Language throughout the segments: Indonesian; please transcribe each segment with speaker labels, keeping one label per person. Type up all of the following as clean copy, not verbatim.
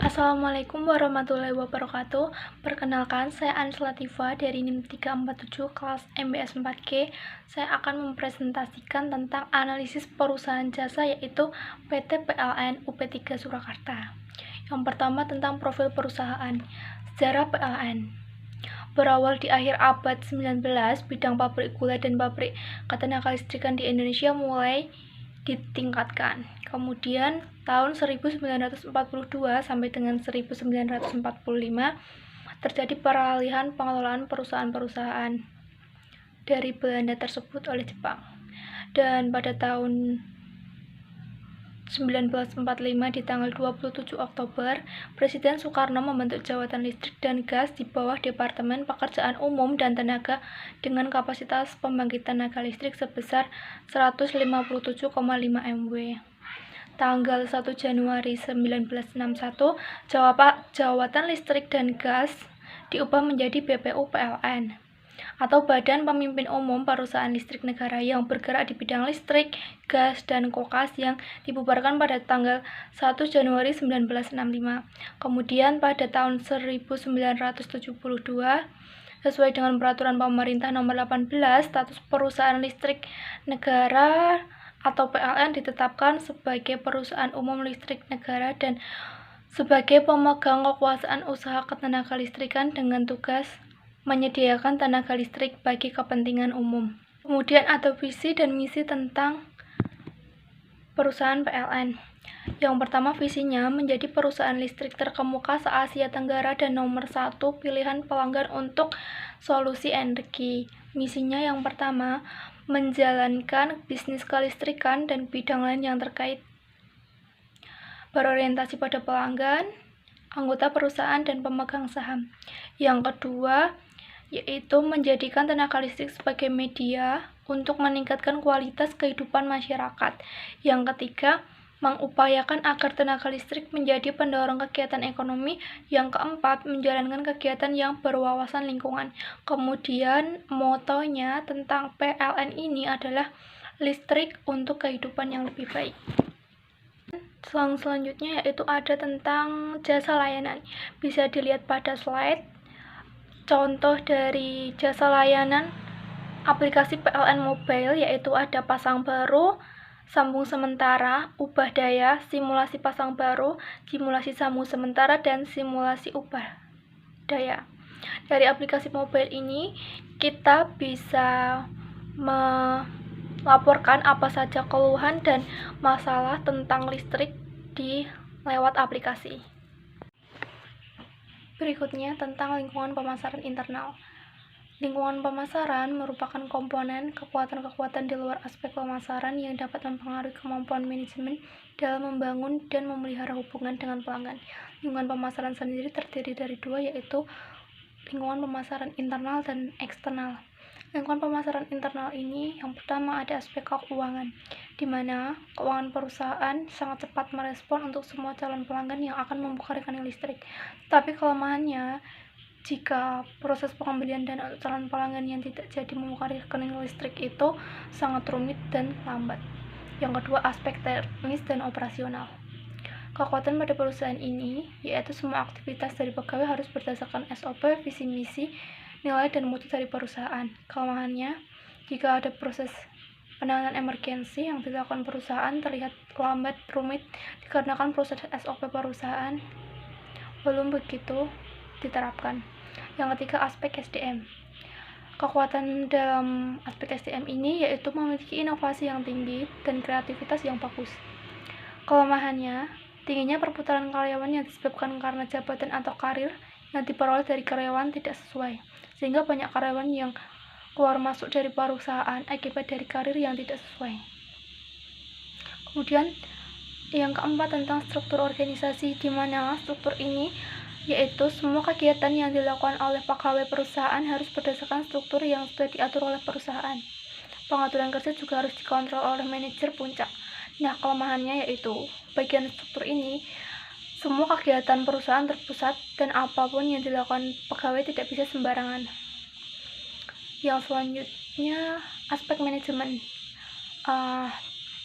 Speaker 1: Assalamualaikum warahmatullahi wabarakatuh. Perkenalkan, saya Ans Latifa dari NIM 347 kelas MBS 4G. Saya akan mempresentasikan tentang analisis perusahaan jasa, yaitu PT PLN UP3 Surakarta. Yang pertama tentang profil perusahaan. Sejarah PLN. Berawal di akhir abad 19, bidang pabrik gula dan pabrik ketenaga listrikan di Indonesia mulai ditingkatkan. Kemudian tahun 1942 sampai dengan 1945 terjadi peralihan pengelolaan perusahaan-perusahaan dari Belanda tersebut oleh Jepang. Dan pada tahun 1945 di tanggal 27 Oktober, Presiden Soekarno membentuk Jabatan Listrik dan Gas di bawah Departemen Pekerjaan Umum dan Tenaga dengan kapasitas pembangkit tenaga listrik sebesar 157,5 MW. Tanggal 1 Januari 1961, Jabatan Listrik dan Gas diubah menjadi BPU PLN atau Badan Pemimpin Umum Perusahaan Listrik Negara yang bergerak di bidang listrik, gas, dan kokas yang dibubarkan pada tanggal 1 Januari 1965. Kemudian pada tahun 1972, sesuai dengan Peraturan Pemerintah Nomor 18, status Perusahaan Listrik Negara atau PLN ditetapkan sebagai Perusahaan Umum Listrik Negara dan sebagai pemegang kekuasaan usaha ketenaga listrikan dengan tugas menyediakan tenaga listrik bagi kepentingan umum. Kemudian ada visi dan misi tentang perusahaan PLN. Yang pertama, visinya menjadi perusahaan listrik terkemuka se-Asia Tenggara dan nomor 1 pilihan pelanggan untuk solusi energi. Misinya yang pertama, menjalankan bisnis kelistrikan dan bidang lain yang terkait, berorientasi pada pelanggan, anggota perusahaan, dan pemegang saham. Yang kedua, yaitu menjadikan tenaga listrik sebagai media untuk meningkatkan kualitas kehidupan masyarakat. Yang ketiga, mengupayakan agar tenaga listrik menjadi pendorong kegiatan ekonomi. Yang keempat, menjalankan kegiatan yang berwawasan lingkungan. Kemudian, motonya tentang PLN ini adalah listrik untuk kehidupan yang lebih baik. Selanjutnya yaitu ada tentang jasa layanan. Bisa dilihat pada slide. Contoh dari jasa layanan aplikasi PLN Mobile yaitu ada pasang baru, sambung sementara, ubah daya, simulasi pasang baru, simulasi sambung sementara, dan simulasi ubah daya. Dari aplikasi mobile ini kita bisa melaporkan apa saja keluhan dan masalah tentang listrik di lewat aplikasi. Berikutnya tentang lingkungan pemasaran internal. Lingkungan pemasaran merupakan komponen kekuatan-kekuatan di luar aspek pemasaran yang dapat mempengaruhi kemampuan manajemen dalam membangun dan memelihara hubungan dengan pelanggan. Lingkungan pemasaran sendiri terdiri dari dua, yaitu lingkungan pemasaran internal dan eksternal. Lingkungan pemasaran internal ini yang pertama ada aspek keuangan, di mana keuangan perusahaan sangat cepat merespon untuk semua calon pelanggan yang akan membuka rekening listrik. Tapi kelemahannya, jika proses pengembalian dana untuk calon pelanggan yang tidak jadi membuka rekening listrik itu sangat rumit dan lambat. Yang kedua, aspek teknis dan operasional. Kekuatan pada perusahaan ini yaitu semua aktivitas dari pegawai harus berdasarkan SOP, visi misi, nilai dan mutu dari perusahaan. Kelemahannya, jika ada proses penanganan emergensi yang dilakukan perusahaan terlihat lambat, rumit dikarenakan proses SOP perusahaan belum begitu diterapkan. Yang ketiga, aspek SDM. Kekuatan dalam aspek SDM ini yaitu memiliki inovasi yang tinggi dan kreativitas yang bagus. Kelemahannya, tingginya perputaran karyawan yang disebabkan karena jabatan atau karir yang diperoleh dari karyawan tidak sesuai, sehingga banyak karyawan yang keluar masuk dari perusahaan akibat dari karir yang tidak sesuai. Kemudian yang keempat tentang struktur organisasi, di mana struktur ini yaitu semua kegiatan yang dilakukan oleh pegawai perusahaan harus berdasarkan struktur yang sudah diatur oleh perusahaan. Pengaturan kerja juga harus dikontrol oleh manajer puncak. Nah, kelemahannya yaitu bagian struktur ini semua kegiatan perusahaan terpusat dan apapun yang dilakukan pegawai tidak bisa sembarangan. Yang selanjutnya, aspek manajemen.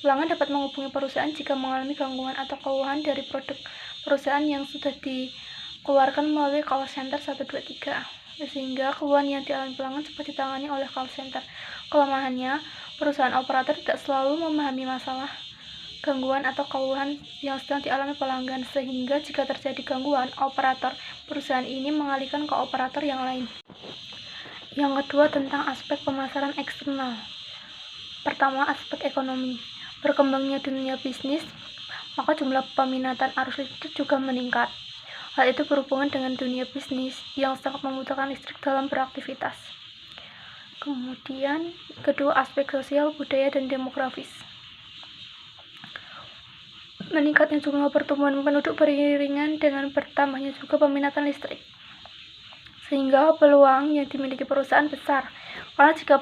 Speaker 1: Pelanggan dapat menghubungi perusahaan jika mengalami gangguan atau keluhan dari produk perusahaan yang sudah dikeluarkan melalui call center 123, sehingga keluhan yang dialami pelanggan cepat ditangani oleh call center. Kelemahannya, perusahaan operator tidak selalu memahami masalah, gangguan atau keluhan yang sedang dialami pelanggan, sehingga jika terjadi gangguan, operator perusahaan ini mengalihkan ke operator yang lain. Yang kedua, tentang aspek pemasaran eksternal. Pertama, aspek ekonomi. Berkembangnya dunia bisnis, maka jumlah peminatan arus listrik juga meningkat. Hal itu berhubungan dengan dunia bisnis yang sangat membutuhkan listrik dalam beraktivitas. Kemudian, kedua, aspek sosial, budaya, dan demografis. Meningkatnya jumlah pertumbuhan penduduk beriringan dengan bertambahnya juga peminatan listrik, sehingga peluang yang dimiliki perusahaan besar, karena jika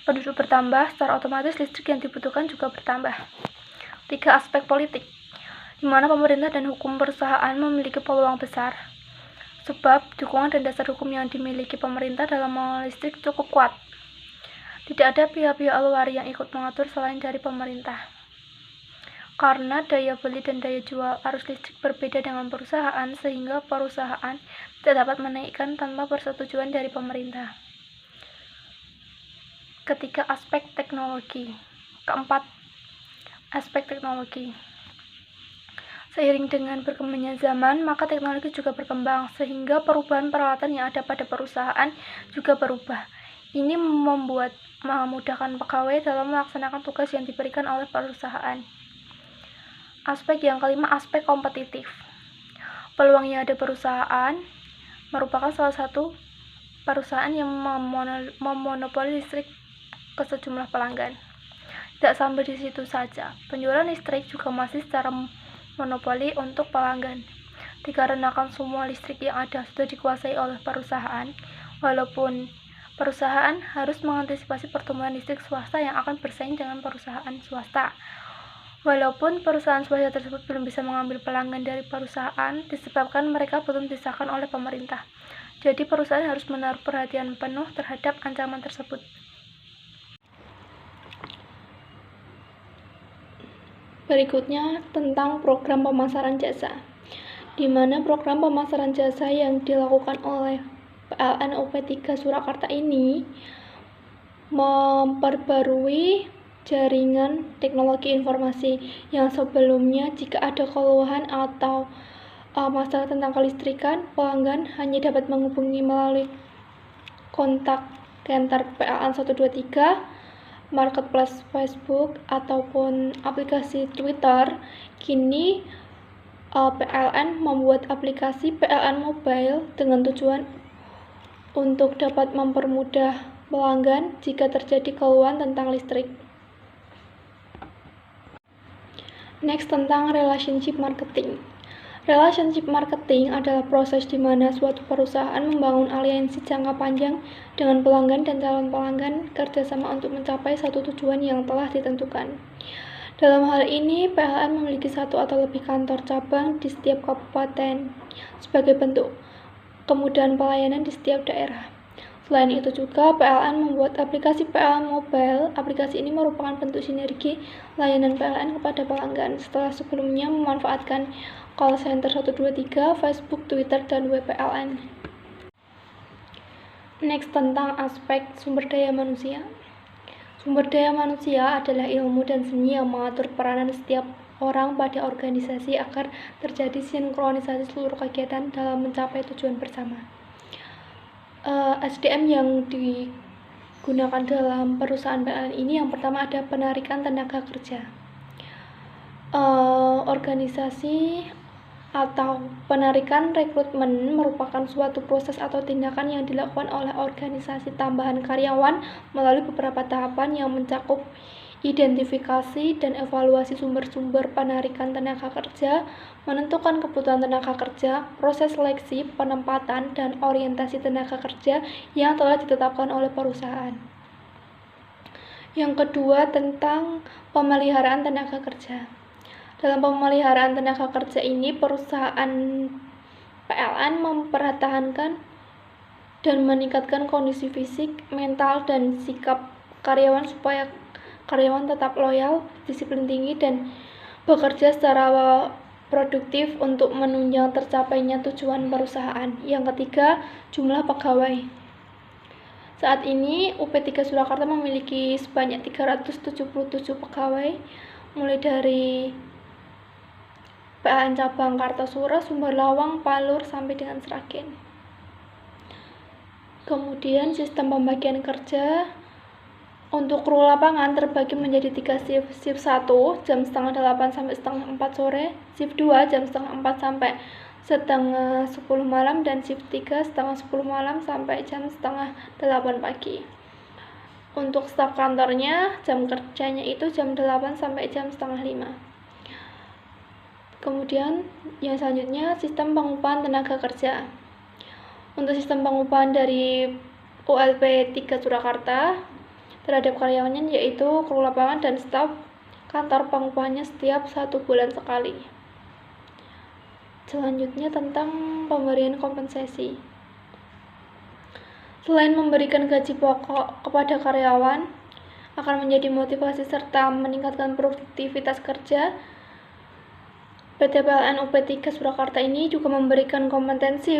Speaker 1: penduduk bertambah, secara otomatis listrik yang dibutuhkan juga bertambah. 3. Aspek politik, di mana pemerintah dan hukum perusahaan memiliki peluang besar, sebab dukungan dan dasar hukum yang dimiliki pemerintah dalam mengelola listrik cukup kuat. Tidak ada pihak-pihak luar yang ikut mengatur selain dari pemerintah. Karena daya beli dan daya jual arus listrik berbeda dengan perusahaan, sehingga perusahaan tidak dapat menaikkan tanpa persetujuan dari pemerintah. Ketiga, aspek teknologi. Keempat, aspek teknologi. Seiring dengan berkembangnya zaman, maka teknologi juga berkembang, sehingga perubahan peralatan yang ada pada perusahaan juga berubah. Ini memudahkan pegawai dalam melaksanakan tugas yang diberikan oleh perusahaan. Aspek yang kelima, aspek kompetitif. Peluang yang ada perusahaan merupakan salah satu perusahaan yang memonopoli listrik ke sejumlah pelanggan. Tidak sampai di situ saja, penjualan listrik juga masih secara monopoli untuk pelanggan. Dikarenakan semua listrik yang ada sudah dikuasai oleh perusahaan, walaupun perusahaan harus mengantisipasi pertumbuhan listrik swasta yang akan bersaing dengan perusahaan swasta. Walaupun perusahaan swasta tersebut belum bisa mengambil pelanggan dari perusahaan disebabkan mereka belum disahkan oleh pemerintah. Jadi perusahaan harus menaruh perhatian penuh terhadap ancaman tersebut. Berikutnya tentang program pemasaran jasa, di mana program pemasaran jasa yang dilakukan oleh PLN UP3 Surakarta ini memperbarui jaringan teknologi informasi yang sebelumnya jika ada keluhan atau masalah tentang kelistrikan, pelanggan hanya dapat menghubungi melalui kontak center PLN 123, marketplace Facebook, ataupun aplikasi Twitter. Kini PLN membuat aplikasi PLN Mobile dengan tujuan untuk dapat mempermudah pelanggan jika terjadi keluhan tentang listrik. Next, tentang relationship marketing. Relationship marketing adalah proses di mana suatu perusahaan membangun aliansi jangka panjang dengan pelanggan dan calon pelanggan kerjasama untuk mencapai satu tujuan yang telah ditentukan. Dalam hal ini, PLN memiliki satu atau lebih kantor cabang di setiap kabupaten sebagai bentuk kemudahan pelayanan di setiap daerah. Selain itu juga, PLN membuat aplikasi PLN Mobile. Aplikasi ini merupakan bentuk sinergi layanan PLN kepada pelanggan setelah sebelumnya memanfaatkan call center 123, Facebook, Twitter, dan web PLN. Next, tentang aspek sumber daya manusia. Sumber daya manusia adalah ilmu dan seni yang mengatur peranan setiap orang pada organisasi agar terjadi sinkronisasi seluruh kegiatan dalam mencapai tujuan bersama. SDM yang digunakan dalam perusahaan PLN ini yang pertama ada penarikan tenaga kerja. Organisasi atau penarikan rekrutmen merupakan suatu proses atau tindakan yang dilakukan oleh organisasi tambahan karyawan melalui beberapa tahapan yang mencakup identifikasi dan evaluasi sumber-sumber penarikan tenaga kerja, menentukan kebutuhan tenaga kerja, proses seleksi, penempatan, dan orientasi tenaga kerja yang telah ditetapkan oleh perusahaan. Yang kedua, tentang pemeliharaan tenaga kerja. Dalam pemeliharaan tenaga kerja ini, perusahaan PLN mempertahankan dan meningkatkan kondisi fisik, mental, dan sikap karyawan supaya karyawan tetap loyal, disiplin tinggi, dan bekerja secara produktif untuk menunjang tercapainya tujuan perusahaan. Yang ketiga, jumlah pegawai. Saat ini UP3 Surakarta memiliki sebanyak 377 pegawai, mulai dari PLN Cabang Kartasura, Sumber Lawang, Palur, sampai dengan Sragen. Kemudian sistem pembagian kerja untuk kru lapangan terbagi menjadi 3 shift. Shift 1 jam setengah 8 sampai setengah 4 sore, shift 2 jam setengah 4 sampai setengah 10 malam, dan shift 3 setengah 10 malam sampai jam setengah 8 pagi. Untuk staf kantornya, jam kerjanya itu jam 8 sampai jam setengah 5. Kemudian yang selanjutnya sistem pengupahan tenaga kerja. Untuk sistem pengupahan dari ULP 3 Surakarta terhadap karyawannya yaitu kru lapangan dan staf kantor pengupahannya setiap 1 bulan sekali. Selanjutnya tentang pemberian kompensasi. Selain memberikan gaji pokok kepada karyawan, akan menjadi motivasi serta meningkatkan produktivitas kerja, PT PLN UP3 Surakarta ini juga memberikan kompensasi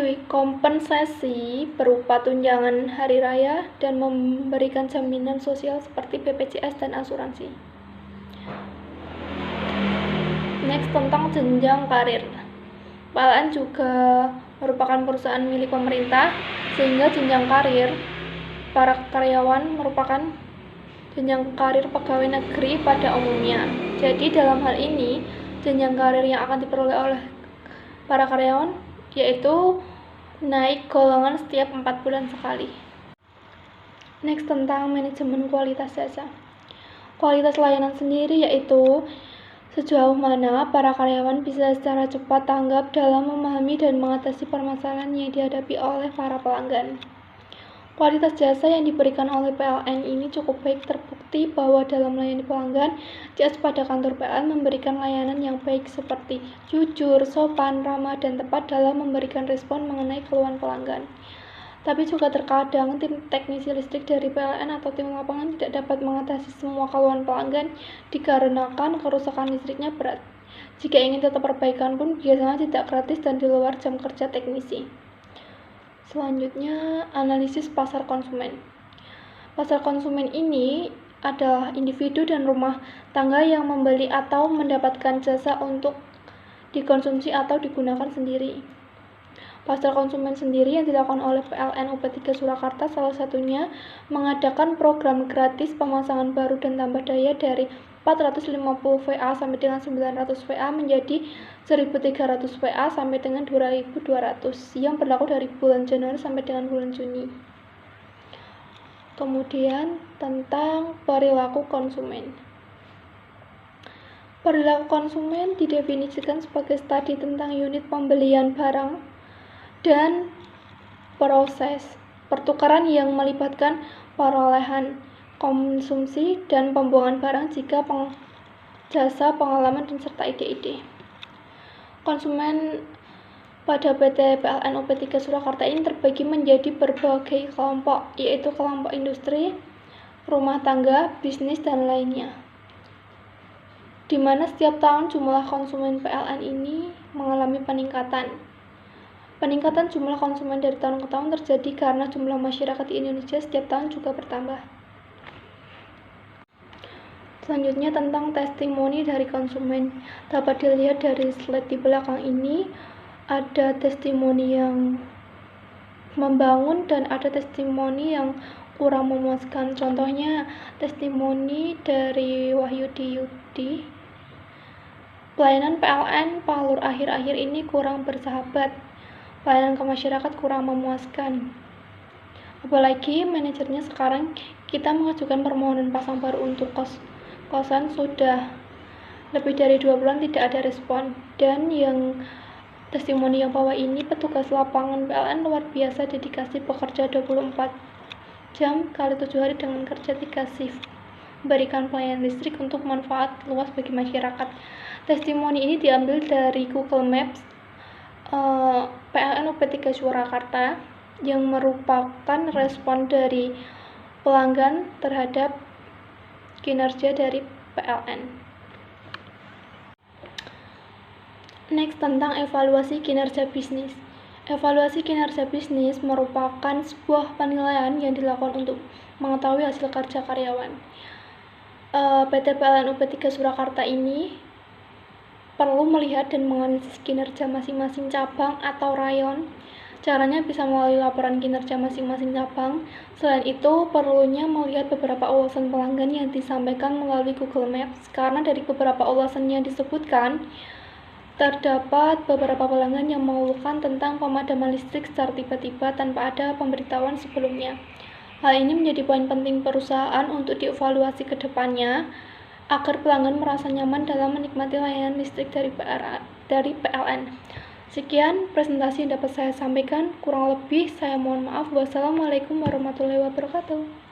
Speaker 1: berupa tunjangan hari raya dan memberikan jaminan sosial seperti BPJS dan asuransi. Next, tentang jenjang karir. PLN juga merupakan perusahaan milik pemerintah, sehingga jenjang karir para karyawan merupakan jenjang karir pegawai negeri pada umumnya. Jadi dalam hal ini jenjang karir yang akan diperoleh oleh para karyawan yaitu naik golongan setiap 4 bulan sekali. Next, tentang manajemen kualitas jasa. Kualitas layanan sendiri yaitu sejauh mana para karyawan bisa secara cepat tanggap dalam memahami dan mengatasi permasalahan yang dihadapi oleh para pelanggan. Kualitas jasa yang diberikan oleh PLN ini cukup baik, terbukti bahwa dalam melayani pelanggan, JS pada kantor PLN memberikan layanan yang baik seperti jujur, sopan, ramah, dan tepat dalam memberikan respon mengenai keluhan pelanggan. Tapi juga terkadang tim teknisi listrik dari PLN atau tim lapangan tidak dapat mengatasi semua keluhan pelanggan dikarenakan kerusakan listriknya berat. Jika ingin tetap perbaikan pun biasanya tidak gratis dan di luar jam kerja teknisi. Selanjutnya, analisis pasar konsumen. Pasar konsumen ini adalah individu dan rumah tangga yang membeli atau mendapatkan jasa untuk dikonsumsi atau digunakan sendiri. Pasar konsumen sendiri yang dilakukan oleh PLN UP3 Surakarta salah satunya mengadakan program gratis pemasangan baru dan tambah daya dari 450 VA sampai dengan 900 VA menjadi 1300 VA sampai dengan 2200 yang berlaku dari bulan Januari sampai dengan bulan Juni. Kemudian tentang perilaku konsumen. Perilaku konsumen didefinisikan sebagai studi tentang unit pembelian barang dan proses pertukaran yang melibatkan perolehan, konsumsi, dan pembuangan barang jika jasa, pengalaman, dan serta ide-ide. Konsumen pada PT PLN UP3 Surakarta ini terbagi menjadi berbagai kelompok, yaitu kelompok industri, rumah tangga, bisnis, dan lainnya. Di mana setiap tahun jumlah konsumen PLN ini mengalami peningkatan. Peningkatan jumlah konsumen dari tahun ke tahun terjadi karena jumlah masyarakat di Indonesia setiap tahun juga bertambah. Selanjutnya tentang testimoni dari konsumen. Dapat dilihat dari slide di belakang ini, ada testimoni yang membangun dan ada testimoni yang kurang memuaskan. Contohnya testimoni dari Wahyudi Yudi. Pelayanan PLN Palur akhir-akhir ini kurang bersahabat. Pelayanan ke masyarakat kurang memuaskan. Apalagi manajernya sekarang kita mengajukan permohonan pasang baru untuk kosan sudah lebih dari 2 bulan tidak ada respon. Dan yang testimoni yang bawah ini, petugas lapangan PLN luar biasa dedikasi, bekerja 24 jam kali 7 hari dengan kerja 3 shift, memberikan pelayanan listrik untuk manfaat luas bagi masyarakat. Testimoni ini diambil dari Google Maps PLN UP3 Surakarta yang merupakan respon dari pelanggan terhadap kinerja dari PLN. Next, tentang evaluasi kinerja bisnis. Evaluasi kinerja bisnis merupakan sebuah penilaian yang dilakukan untuk mengetahui hasil kerja karyawan. PT PLN UP3 Surakarta ini perlu melihat dan menganalisis kinerja masing-masing cabang atau rayon. Caranya bisa melalui laporan kinerja masing-masing cabang. Selain itu, perlunya melihat beberapa ulasan pelanggan yang disampaikan melalui Google Maps, karena dari beberapa ulasan yang disebutkan, terdapat beberapa pelanggan yang mengeluhkan tentang pemadaman listrik secara tiba-tiba tanpa ada pemberitahuan sebelumnya. Hal ini menjadi poin penting perusahaan untuk dievaluasi ke depannya, agar pelanggan merasa nyaman dalam menikmati layanan listrik dari PLN. Sekian presentasi yang dapat saya sampaikan, kurang lebih saya mohon maaf. Wassalamualaikum warahmatullahi wabarakatuh.